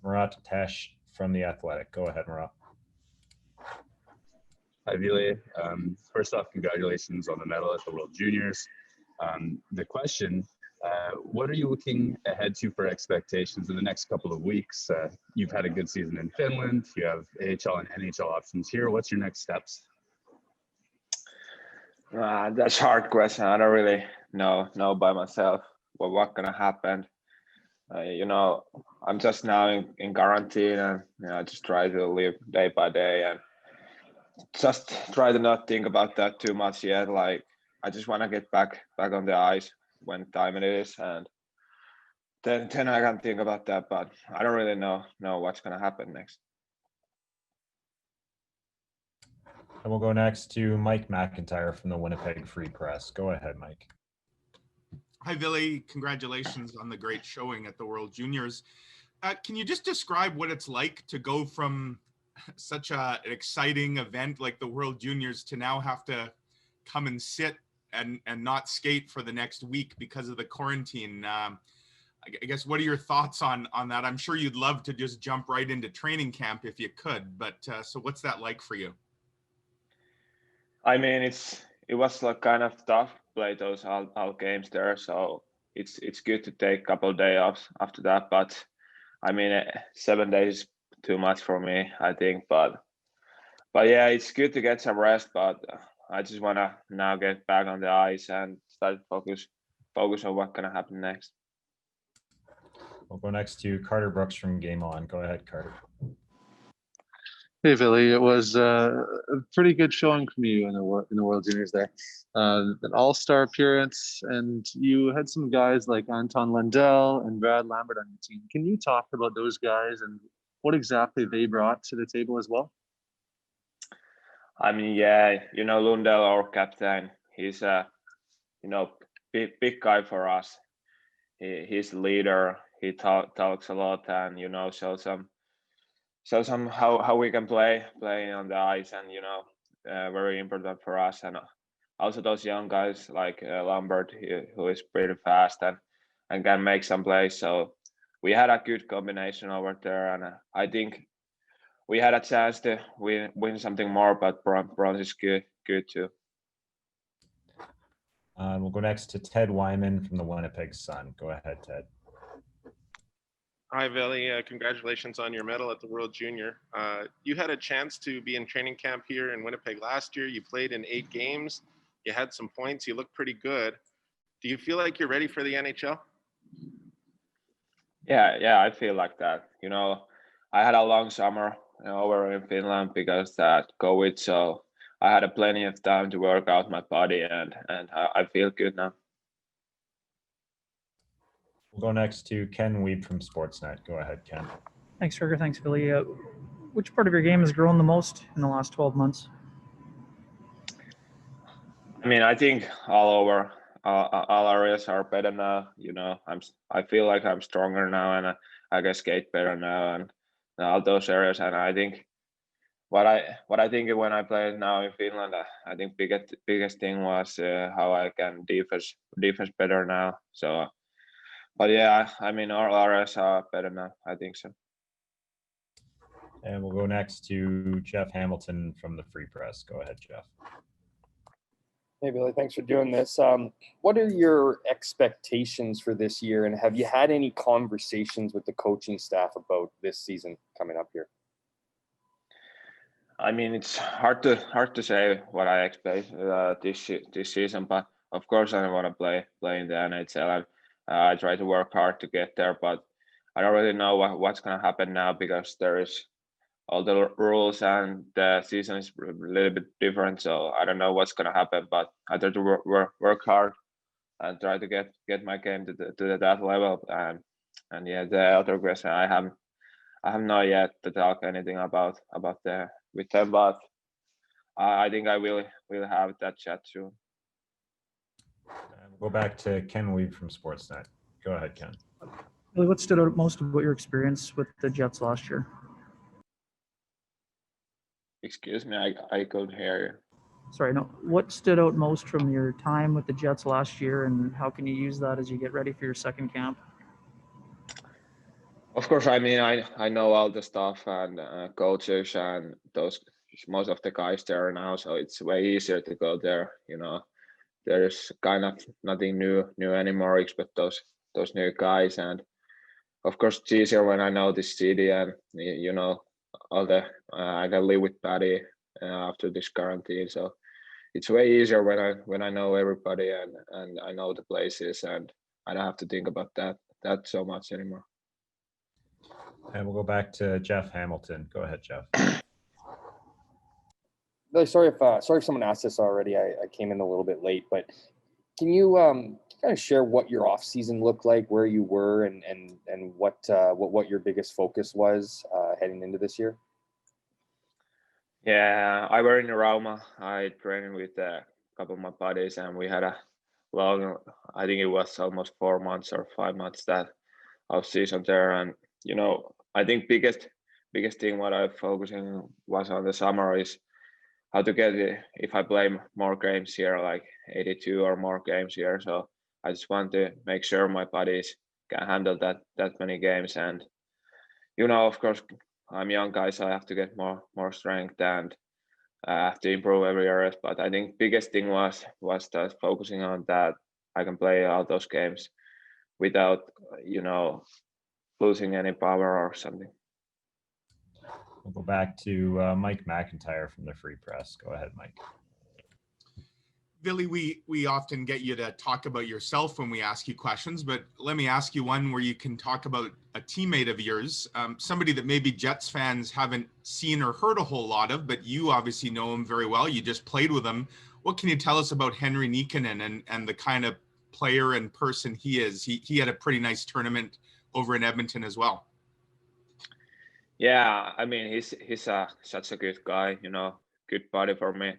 Murat Tesh from The Athletic. Go ahead, Murat. Hi, Ville. First off, congratulations on the medal at the World Juniors. The question, what are you looking ahead to for expectations in the next couple of weeks? You've had a good season in Finland. You have AHL and NHL options here. What's your next steps? That's a hard question. I don't really know by myself what's going to happen. I'm just now in quarantine, and I just try to live day by day and just try to not think about that too much yet. Like, I just want to get back on the ice when time it is, and then I can think about that. But I don't really know what's going to happen next. And we'll go next to Mike Mcintyre from the Winnipeg Free Press. Go ahead, Mike. Hi, Ville. Congratulations on the great showing at the World Juniors. Can you just describe what it's like to go from such an exciting event like the World Juniors to now have to come and sit and not skate for the next week because of the quarantine? I guess, what are your thoughts on that? I'm sure you'd love to just jump right into training camp if you could, but so what's that like for you? I mean, it was like kind of tough play those all games there, so it's good to take a couple of days off after that. But I mean, 7 days is too much for me, I think. But yeah, it's good to get some rest. But I just wanna now get back on the ice and start focus on what's gonna happen next. We'll go next to Carter Brooks from Game On. Go ahead, Carter. Hey, Ville. It was a pretty good showing from you in the World Juniors there. An all-star appearance, and you had some guys like Anton Lundell and Brad Lambert on your team. Can you talk about those guys and what exactly they brought to the table as well? I mean, yeah, Lundell, our captain, he's a big guy for us. He's a leader. He talks a lot, and show some how we can play on the ice, and very important for us. And also those young guys like Lambert, who is pretty fast and can make some plays. So we had a good combination over there, and I think we had a chance to win something more. But bronze is good too. We'll go next to Ted Wyman from the Winnipeg Sun. Go ahead, Ted. Hi, Ville. Congratulations on your medal at the World Junior. You had a chance to be in training camp here in Winnipeg last year. You played in 8 games. You had some points. You looked pretty good. Do you feel like you're ready for the NHL? Yeah, I feel like that. I had a long summer over in Finland because that COVID, so I had plenty of time to work out my body, and I feel good now. We'll go next to Ken Wiebe from Sportsnet. Go ahead, Ken. Thanks, Fergus. Thanks, Ville. Which part of your game has grown the most in the last 12 months? I mean, I think all over, all areas are better now. I feel like I'm stronger now, and I can skate better now, and all those areas. And I think what I think when I played now in Finland, I think biggest thing was how I can defense better now. So. But yeah, I mean, all areas are better now. I think so. And we'll go next to Jeff Hamilton from the Free Press. Go ahead, Jeff. Hey, Ville, thanks for doing this. What are your expectations for this year, and have you had any conversations with the coaching staff about this season coming up here? I mean, it's hard to say what I expect this season, but of course I want to play in the NHL. I try to work hard to get there, but I don't really know what's going to happen now because there is all the rules and the season is a little bit different. So I don't know what's going to happen, but I try to work hard and try to get my game to that level. And yeah, the other question I have not yet to talk anything about with them, but I think I will have that chat soon. We'll go back to Ken Wiebe from Sportsnet. Go ahead, Ken. Really, what stood out most about your experience with the Jets last year? Excuse me, I couldn't hear you. Sorry, no. What stood out most from your time with the Jets last year, and how can you use that as you get ready for your second camp? Of course, I mean, I know all the stuff and coaches and those most of the guys there now, so it's way easier to go there. There's kind of nothing new anymore except those new guys, and of course it's easier when I know this city and all the I can live with Patty after this quarantine, so it's way easier when I know everybody and I know the places, and I don't have to think about that so much anymore. And we'll go back to Jeff Hamilton. Go ahead, Jeff. Sorry if someone asked this already. I came in a little bit late, but can you kind of share what your off season looked like, where you were, and what your biggest focus was heading into this year? Yeah, I were in Roma. I trained with a couple of my buddies, and we had a long, I think it was almost 4 months or 5 months that off season there. And I think biggest thing what I'm focusing was on the summer is how to get it if I play more games here, like 82 or more games here. So I just want to make sure my bodies can handle that many games. And of course, I'm young guy, so I have to get more strength and I have to improve every area. But I think biggest thing was that focusing on that I can play all those games without losing any power or something. We'll go back to Mike McIntyre from the Free Press. Go ahead, Mike. Ville, we often get you to talk about yourself when we ask you questions, but let me ask you one where you can talk about a teammate of yours, somebody that maybe Jets fans haven't seen or heard a whole lot of, but you obviously know him very well. You just played with him. What can you tell us about Henri Nikkanen and the kind of player and person he is? He had a pretty nice tournament over in Edmonton as well. Yeah, I mean, he's such a good guy, good buddy for me.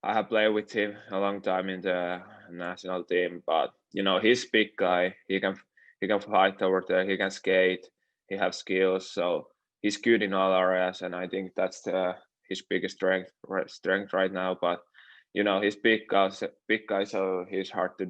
I have played with him a long time in the national team, but he's big guy. He can fight over there. He can skate. He has skills, so he's good in all areas, and I think that's his biggest strength right now. But he's big guy, so he's hard to